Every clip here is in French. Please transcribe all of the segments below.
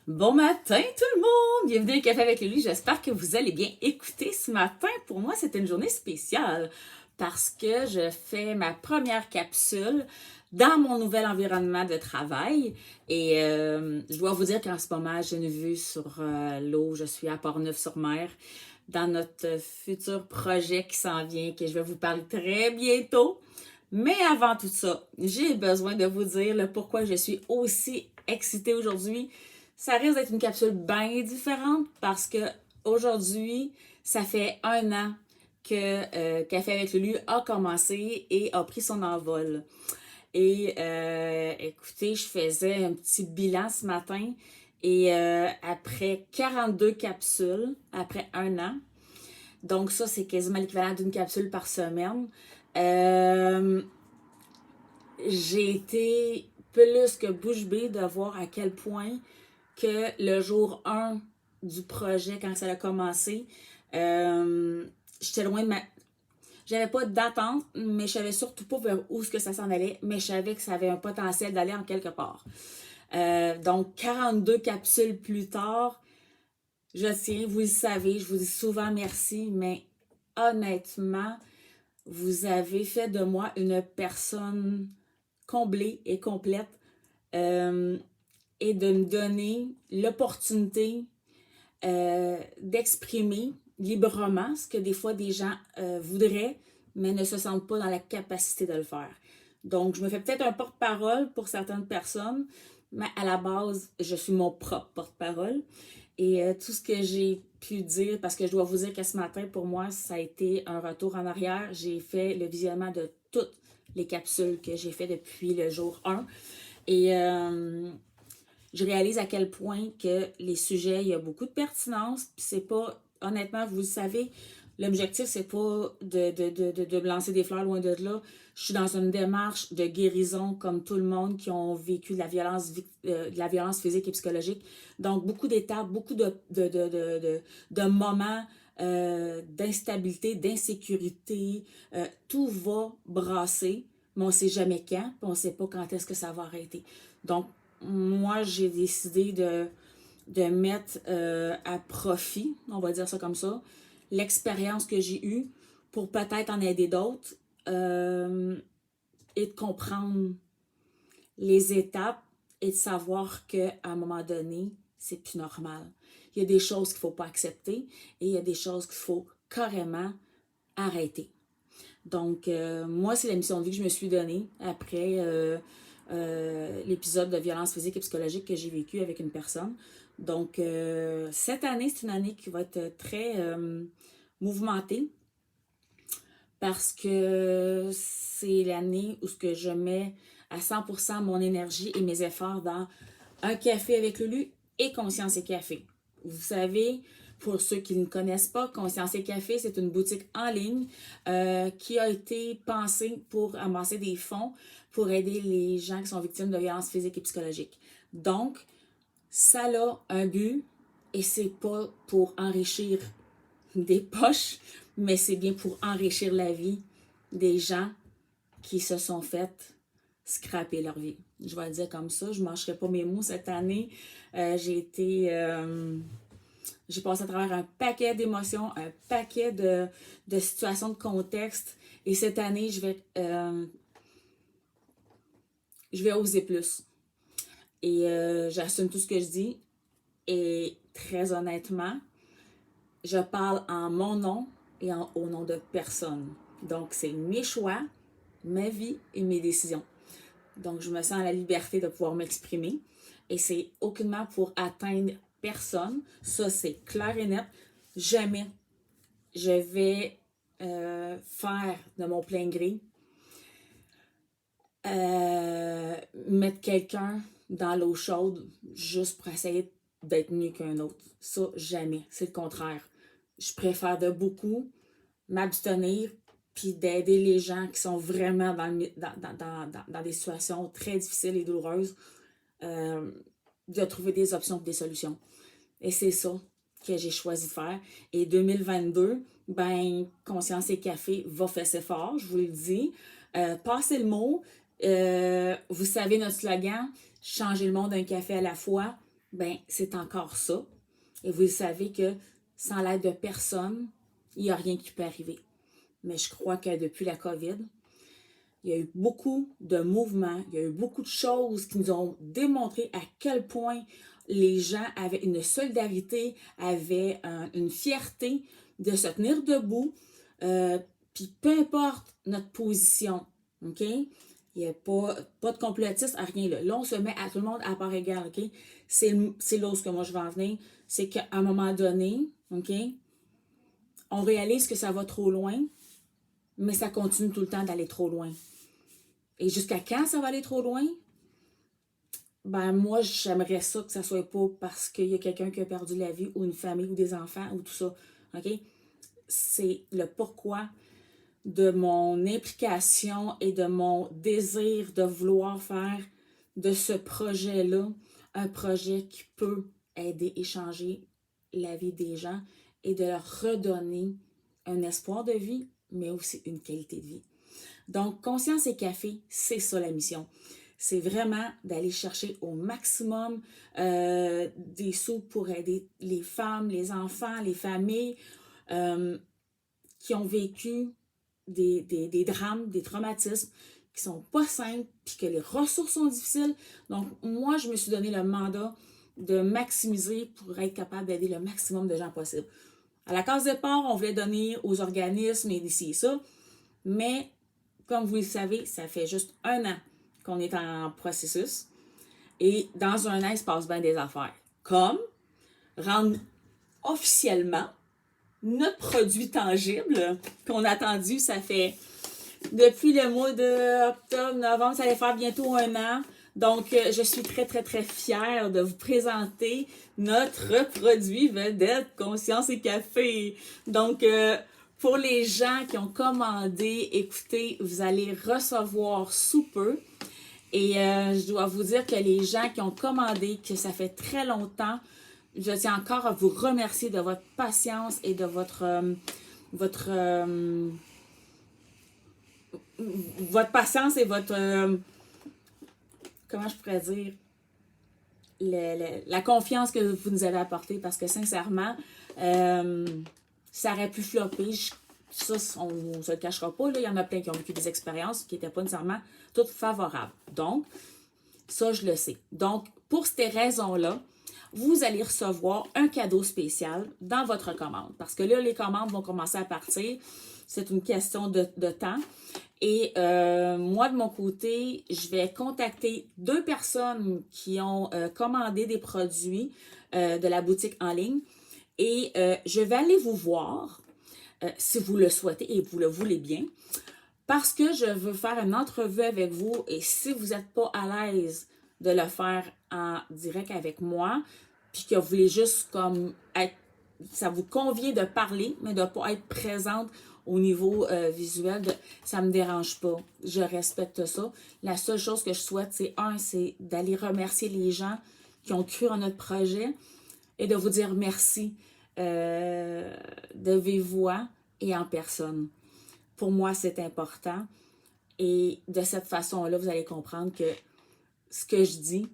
Bon matin tout le monde! Bienvenue au Café avec Lily. J'espère que vous allez bien. Écoutez, ce matin, pour moi, c'était une journée spéciale parce que je fais ma première capsule dans mon nouvel environnement de travail. Et je dois vous dire qu'en ce moment, j'ai une vue sur l'eau. Je suis à Port-Neuf-sur-Mer dans notre futur projet qui s'en vient, que je vais vous parler très bientôt. Mais avant tout ça, j'ai besoin de vous dire le pourquoi je suis aussi excitée aujourd'hui. Ça risque d'être une capsule bien différente parce que aujourd'hui, ça fait 1 an que Café avec Lulu a commencé et a pris son envol. Et écoutez, je faisais un petit bilan ce matin et après 42 capsules, après 1 an, donc ça c'est quasiment l'équivalent d'une capsule par semaine, euh, j'ai été plus que bouche bée de voir à quel point que le jour 1 du projet, quand ça a commencé, j'étais loin de ma... J'avais pas d'attente, mais je savais surtout pas vers où ce que ça s'en allait, mais je savais que ça avait un potentiel d'aller en quelque part. Donc, 42 capsules plus tard, je tiens, vous le savez, je vous dis souvent merci, mais honnêtement, vous avez fait de moi une personne comblée et complète et de me donner l'opportunité d'exprimer librement ce que des fois des gens voudraient, mais ne se sentent pas dans la capacité de le faire. Donc, je me fais peut-être un porte-parole pour certaines personnes, mais à la base, je suis mon propre porte-parole. Et tout ce que j'ai pu dire, parce que je dois vous dire que ce matin, pour moi, ça a été un retour en arrière. J'ai fait le visionnement de toutes les capsules que j'ai fait depuis le jour 1. Et je réalise à quel point que les sujets, il y a beaucoup de pertinence. Puis c'est pas, honnêtement, vous le savez, l'objectif, c'est pas de me lancer des fleurs loin de là. Je suis dans une démarche de guérison comme tout le monde qui ont vécu de la violence physique et psychologique. Donc, beaucoup d'étapes, beaucoup de moments d'instabilité, d'insécurité. Tout va brasser, mais on ne sait jamais quand, puis on ne sait pas quand est-ce que ça va arrêter. Donc, moi, j'ai décidé de mettre à profit, on va dire ça comme ça, l'expérience que j'ai eue pour peut-être en aider d'autres et de comprendre les étapes et de savoir qu'à un moment donné, c'est plus normal. Il y a des choses qu'il ne faut pas accepter et il y a des choses qu'il faut carrément arrêter. Donc, moi, c'est la mission de vie que je me suis donnée après l'épisode de violence physique et psychologique que j'ai vécu avec une personne. Donc, cette année, c'est une année qui va être très mouvementée parce que c'est l'année où ce que je mets à 100% mon énergie et mes efforts dans un café avec Lulu et Conscience et Café. Vous savez, pour ceux qui ne connaissent pas, Conscience et Café, c'est une boutique en ligne qui a été pensée pour amasser des fonds pour aider les gens qui sont victimes de violences physiques et psychologiques. Donc, ça a un but et c'est pas pour enrichir des poches, mais c'est bien pour enrichir la vie des gens qui se sont fait scraper leur vie. Je vais le dire comme ça, je ne mâcherai pas mes mots cette année. J'ai passé à travers un paquet d'émotions, un paquet de situations de contexte. Et cette année, je vais oser plus. Et j'assume tout ce que je dis. Et très honnêtement, je parle en mon nom et au nom de personne. Donc, c'est mes choix, ma vie et mes décisions. Donc, je me sens à la liberté de pouvoir m'exprimer. Et c'est aucunement pour atteindre personne. Ça, c'est clair et net. Jamais je vais faire de mon plein gré, mettre quelqu'un dans l'eau chaude juste pour essayer d'être mieux qu'un autre. Ça, jamais. C'est le contraire. Je préfère de beaucoup m'abstenir puis d'aider les gens qui sont vraiment dans des situations très difficiles et douloureuses, de trouver des options et des solutions. Et c'est ça que j'ai choisi de faire. Et 2022, ben, Conscience et Café va fesser fort, je vous le dis. Passez le mot. Vous savez notre slogan, changer le monde un café à la fois. ben c'est encore ça. Et vous savez que sans l'aide de personne, il n'y a rien qui peut arriver. Mais je crois que depuis la COVID, il y a eu beaucoup de mouvements, il y a eu beaucoup de choses qui nous ont démontré à quel point les gens avaient une solidarité, avaient une fierté de se tenir debout, puis peu importe notre position, OK? Il n'y a pas de complotisme à rien là. Là, on se met à tout le monde à part égale, OK? C'est là où que moi je vais en venir. C'est qu'à un moment donné, OK? On réalise que ça va trop loin, mais ça continue tout le temps d'aller trop loin. Et jusqu'à quand ça va aller trop loin? Ben moi, j'aimerais ça que ça soit pas parce qu'il y a quelqu'un qui a perdu la vie ou une famille ou des enfants ou tout ça. OK? C'est le pourquoi de mon implication et de mon désir de vouloir faire de ce projet-là un projet qui peut aider et changer la vie des gens et de leur redonner un espoir de vie, mais aussi une qualité de vie. Donc, Conscience et Café, c'est ça la mission. C'est vraiment d'aller chercher au maximum des sous pour aider les femmes, les enfants, les familles qui ont vécu des drames, des traumatismes qui sont pas simples, puis que les ressources sont difficiles. Donc, moi, je me suis donné le mandat de maximiser pour être capable d'aider le maximum de gens possible. À la case départ, on voulait donner aux organismes et d'ici et ça, mais comme vous le savez, ça fait juste 1 an qu'on est en processus. Et dans 1 an, il se passe bien des affaires. Comme rendre officiellement notre produit tangible qu'on a attendu, ça fait depuis le mois d'octobre, novembre, ça allait faire bientôt 1 an. Donc, je suis très, très, très fière de vous présenter notre produit vedette, Conscience et Café. Donc, pour les gens qui ont commandé, écoutez, vous allez recevoir sous peu. Et je dois vous dire que les gens qui ont commandé, que ça fait très longtemps, je tiens encore à vous remercier de votre patience et de votre patience et votre comment je pourrais dire la confiance que vous nous avez apportée, parce que sincèrement ça aurait pu flopper. Ça, on ne se le cachera pas. Là. Il y en a plein qui ont vécu des expériences qui n'étaient pas nécessairement toutes favorables. Donc, ça, je le sais. Donc, pour ces raisons-là, vous allez recevoir un cadeau spécial dans votre commande. Parce que là, les commandes vont commencer à partir. C'est une question de temps. Et moi, de mon côté, je vais contacter 2 personnes qui ont commandé des produits de la boutique en ligne. Et je vais aller vous voir, si vous le souhaitez et vous le voulez bien, parce que je veux faire une entrevue avec vous. Et si vous n'êtes pas à l'aise de le faire en direct avec moi, puis que vous voulez juste comme être, ça vous convient de parler, mais de ne pas être présente au niveau visuel, ça ne me dérange pas. Je respecte ça. La seule chose que je souhaite, c'est d'aller remercier les gens qui ont cru en notre projet et de vous dire merci de vive voix et en personne. Pour moi, c'est important. Et de cette façon-là, vous allez comprendre que ce que je dis,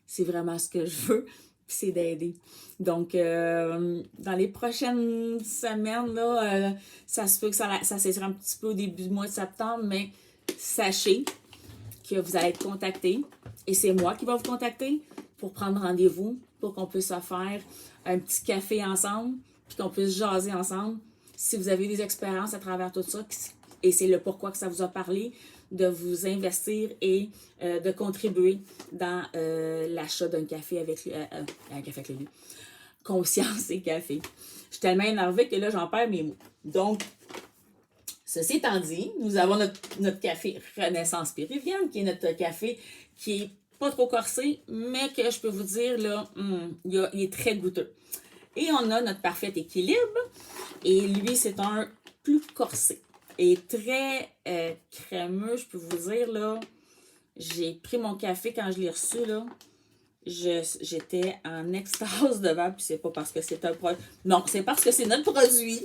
c'est vraiment ce que je veux, puis c'est d'aider. Donc, dans les prochaines semaines, là, ça se peut que ça s'étire un petit peu au début du mois de septembre, mais sachez que vous allez être contacté et c'est moi qui vais vous contacter pour prendre rendez-vous, pour qu'on puisse faire un petit café ensemble, puis qu'on puisse jaser ensemble. Si vous avez des expériences à travers tout ça, et c'est le pourquoi que ça vous a parlé, de vous investir et de contribuer dans l'achat d'un café avec un café avec lui. Conscience et Café. Je suis tellement énervée que là, j'en perds mes mots. Donc, ceci étant dit, nous avons notre café Renaissance Péruvienne, qui est notre café qui est pas trop corsé, mais que je peux vous dire, là, il est très goûteux. Et on a notre parfait équilibre, et lui, c'est un plus corsé. Et très crémeux, je peux vous dire, là, j'ai pris mon café quand je l'ai reçu, là, j'étais en extase devant, puis c'est pas parce que c'est un produit. Non, c'est parce que c'est notre produit,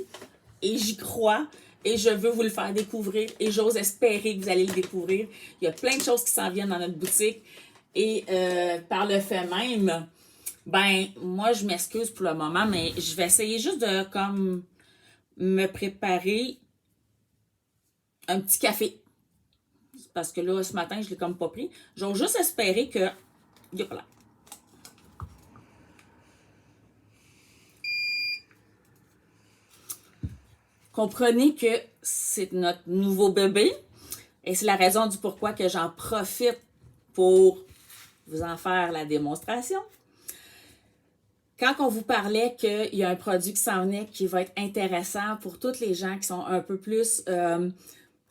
et j'y crois, et je veux vous le faire découvrir, et j'ose espérer que vous allez le découvrir. Il y a plein de choses qui s'en viennent dans notre boutique, et par le fait même, Ben, moi, je m'excuse pour le moment, mais je vais essayer juste de, comme, me préparer un petit café. Parce que là, ce matin, je l'ai comme pas pris. J'ose juste espérer que... Yop là. Comprenez que c'est notre nouveau bébé et c'est la raison du pourquoi que j'en profite pour vous en faire la démonstration. Quand on vous parlait qu'il y a un produit qui s'en venait qui va être intéressant pour toutes les gens qui sont un peu plus,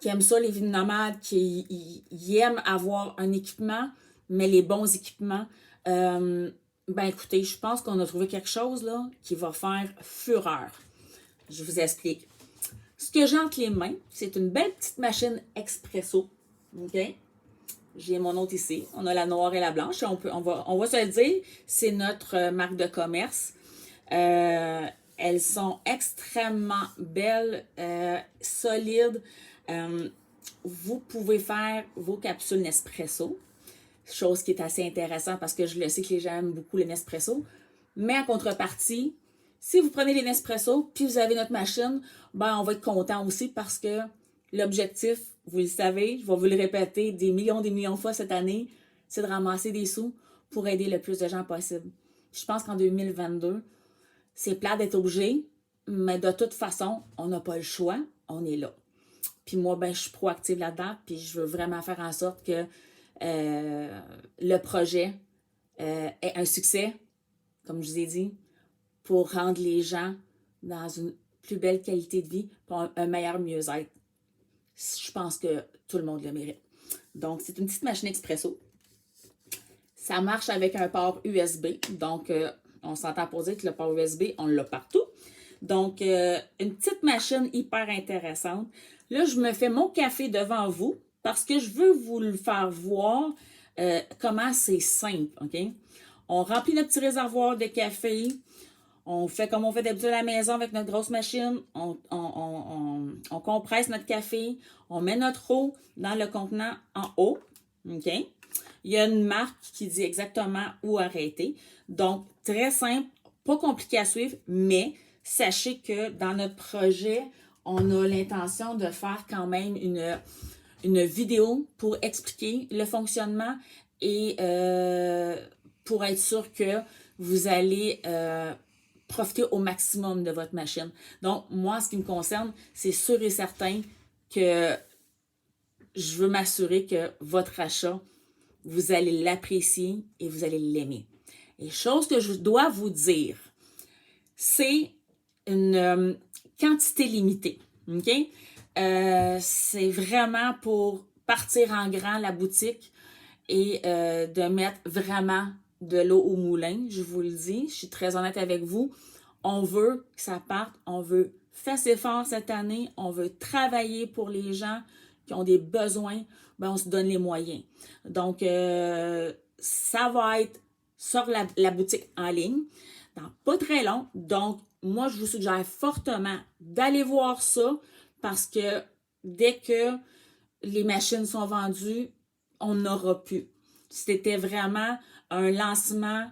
qui aiment ça, les vies nomades, qui aiment avoir un équipement, mais les bons équipements, ben écoutez, je pense qu'on a trouvé quelque chose là qui va faire fureur. Je vous explique. Ce que j'ai entre les mains, c'est une belle petite machine expresso. OK? J'ai mon autre ici. On a la noire et la blanche. On va se le dire, c'est notre marque de commerce. Elles sont extrêmement belles, solides. Vous pouvez faire vos capsules Nespresso, chose qui est assez intéressante parce que je le sais que les gens aiment beaucoup le Nespresso. Mais en contrepartie, si vous prenez les Nespresso puis vous avez notre machine, ben on va être content aussi parce que l'objectif, vous le savez, je vais vous le répéter des millions de fois cette année, c'est de ramasser des sous pour aider le plus de gens possible. Je pense qu'en 2022, c'est plat d'être obligé, mais de toute façon, on n'a pas le choix, on est là. Puis moi, ben, je suis proactive là-dedans, puis je veux vraiment faire en sorte que le projet ait un succès, comme je vous ai dit, pour rendre les gens dans une plus belle qualité de vie, pour un meilleur mieux-être. Je pense que tout le monde le mérite. Donc, c'est une petite machine expresso. Ça marche avec un port USB. Donc, on s'entend pour dire que le port USB, on l'a partout. Donc, une petite machine hyper intéressante. Là, je me fais mon café devant vous parce que je veux vous le faire voir comment c'est simple. OK? On remplit notre petit réservoir de café. On fait comme on fait d'habitude à la maison avec notre grosse machine. On compresse notre café. On met notre eau dans le contenant en haut. OK? Il y a une marque qui dit exactement où arrêter. Donc, très simple, pas compliqué à suivre, mais sachez que dans notre projet, on a l'intention de faire quand même une vidéo pour expliquer le fonctionnement et pour être sûr que vous allez profiter au maximum de votre machine. Donc, moi, ce qui me concerne, c'est sûr et certain que je veux m'assurer que votre achat, vous allez l'apprécier et vous allez l'aimer. Et chose que je dois vous dire, c'est une quantité limitée. OK? C'est vraiment pour partir en grand la boutique et de mettre vraiment de l'eau au moulin. Je vous le dis, je suis très honnête avec vous. On veut que ça parte, on veut faire ses efforts cette année, on veut travailler pour les gens qui ont des besoins, ben on se donne les moyens. Donc, ça va être sur la boutique en ligne, dans pas très long. Donc, moi, je vous suggère fortement d'aller voir ça parce que dès que les machines sont vendues, on n'aura plus. C'était vraiment un lancement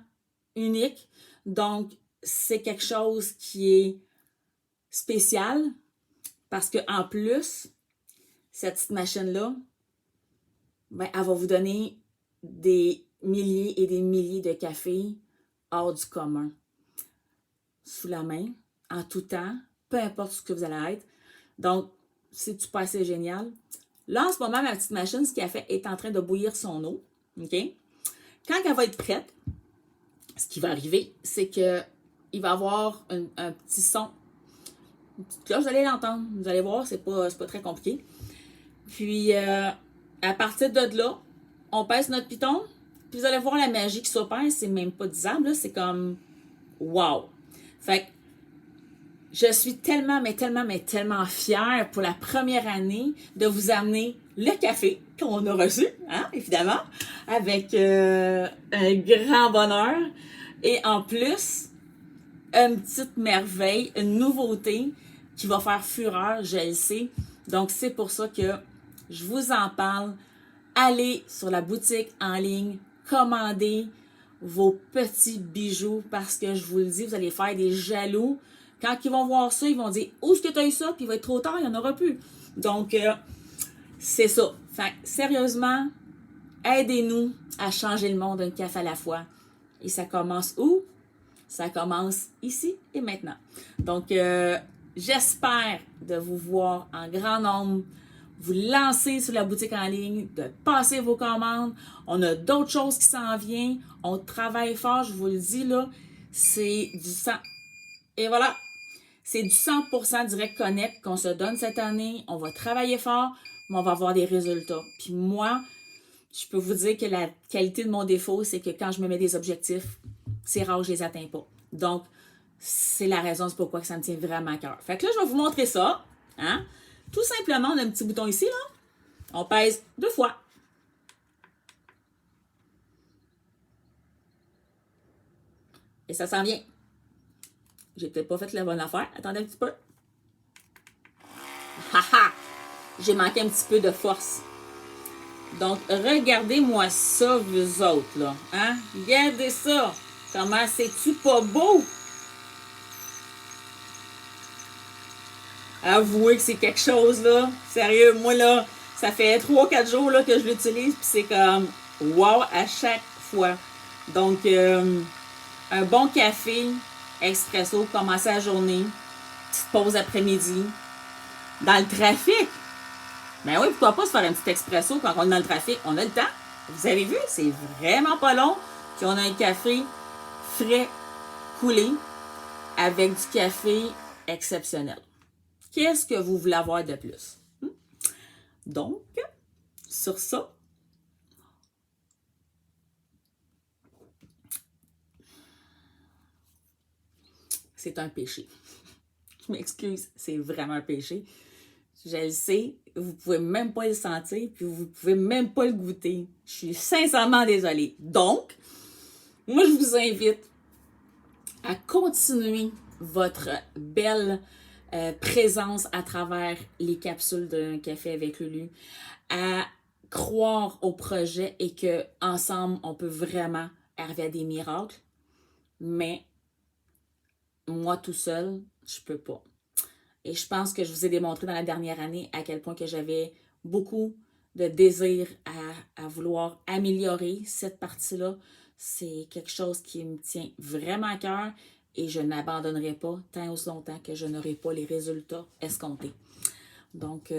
unique. Donc, c'est quelque chose qui est spécial parce qu'en plus, cette petite machine-là, ben, elle va vous donner des milliers et des milliers de cafés hors du commun. Sous la main, en tout temps, peu importe ce que vous allez être. Donc, c'est-tu pas assez génial? Là, en ce moment, ma petite machine, ce qu'elle fait, est en train de bouillir son eau. OK? Quand elle va être prête, ce qui va arriver, c'est que il va y avoir un petit son. Une petite cloche, vous allez l'entendre. Vous allez voir, c'est pas très compliqué. Puis, à partir de là, on pèse notre piton. Puis, vous allez voir la magie qui s'opère. C'est même pas disable, là. C'est comme wow! Fait que je suis tellement, mais tellement, mais tellement fière pour la première année de vous amener le café qu'on a reçu, hein, évidemment, avec un grand bonheur. Et en plus, une petite merveille, une nouveauté qui va faire fureur, je le sais. Donc, c'est pour ça que je vous en parle. Allez sur la boutique en ligne, commandez. vos petits bijoux parce que je vous le dis, vous allez faire des jaloux. Quand ils vont voir ça, ils vont dire « Où est-ce que tu as eu ça? » Puis il va être trop tard, il n'y en aura plus. Donc, c'est ça. Fait sérieusement, aidez-nous à changer le monde d'un café à la fois. Et ça commence où? Ça commence ici et maintenant. Donc, j'espère de vous voir en grand nombre, vous lancer sur la boutique en ligne, de passer vos commandes. On a d'autres choses qui s'en viennent. On travaille fort, je vous le dis là. C'est du 100. Et voilà, c'est du 100% Direct Connect qu'on se donne cette année. On va travailler fort, mais on va avoir des résultats. Puis moi, je peux vous dire que la qualité de mon défaut, c'est que quand je me mets des objectifs, c'est rare que je les atteins pas. Donc, c'est la raison pourquoi que ça me tient vraiment à cœur. Fait que là, je vais vous montrer ça. Hein? Tout simplement, on a un petit bouton ici, là. On pèse 2 fois. Et ça s'en vient. J'ai peut-être pas fait la bonne affaire. Attendez un petit peu. Haha! J'ai manqué un petit peu de force. Donc, regardez-moi ça, vous autres, là. Hein? Regardez ça. Comment c'est-tu pas beau? Avouez que c'est quelque chose, là. Sérieux, moi, là, ça fait 3-4 jours là, que je l'utilise, puis c'est comme wow à chaque fois. Donc, un bon café, expresso, commencer la journée, petite pause après-midi, dans le trafic. Ben oui, pourquoi pas se faire un petit expresso quand on est dans le trafic? On a le temps. Vous avez vu, c'est vraiment pas long. Puis on a un café frais, coulé, avec du café exceptionnel. Qu'est-ce que vous voulez avoir de plus? Donc, sur ça, c'est un péché. Je m'excuse, c'est vraiment un péché. Je le sais, vous pouvez même pas le sentir, puis vous pouvez même pas le goûter. Je suis sincèrement désolée. Donc, moi, je vous invite à continuer votre belle présence à travers les capsules d'un café avec Lulu, à croire au projet et que ensemble on peut vraiment arriver à des miracles. Mais moi tout seul, je peux pas. Et je pense que je vous ai démontré dans la dernière année à quel point que j'avais beaucoup de désir à vouloir améliorer cette partie-là. C'est quelque chose qui me tient vraiment à cœur et je n'abandonnerai pas tant aussi longtemps que je n'aurai pas les résultats escomptés. Donc,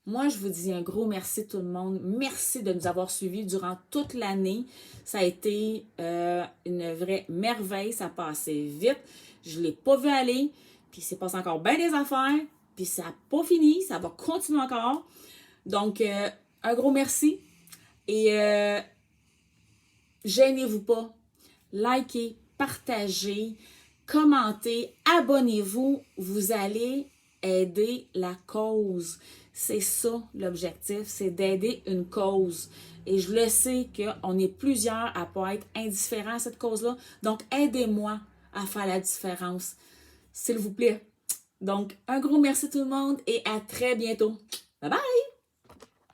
moi, je vous dis un gros merci tout le monde. Merci de nous avoir suivis durant toute l'année. Ça a été une vraie merveille. Ça passait vite. Je ne l'ai pas vu aller. Puis, il s'est passé encore bien des affaires. Puis, ça n'a pas fini. Ça va continuer encore. Donc, un gros merci. Et gênez-vous pas. Likez, partagez, commentez, abonnez-vous. Vous allez aider la cause. C'est ça l'objectif, c'est d'aider une cause. Et je le sais qu'on est plusieurs à ne pas être indifférents à cette cause-là. Donc, aidez-moi à faire la différence, s'il vous plaît. Donc, un gros merci tout le monde et à très bientôt. Bye bye!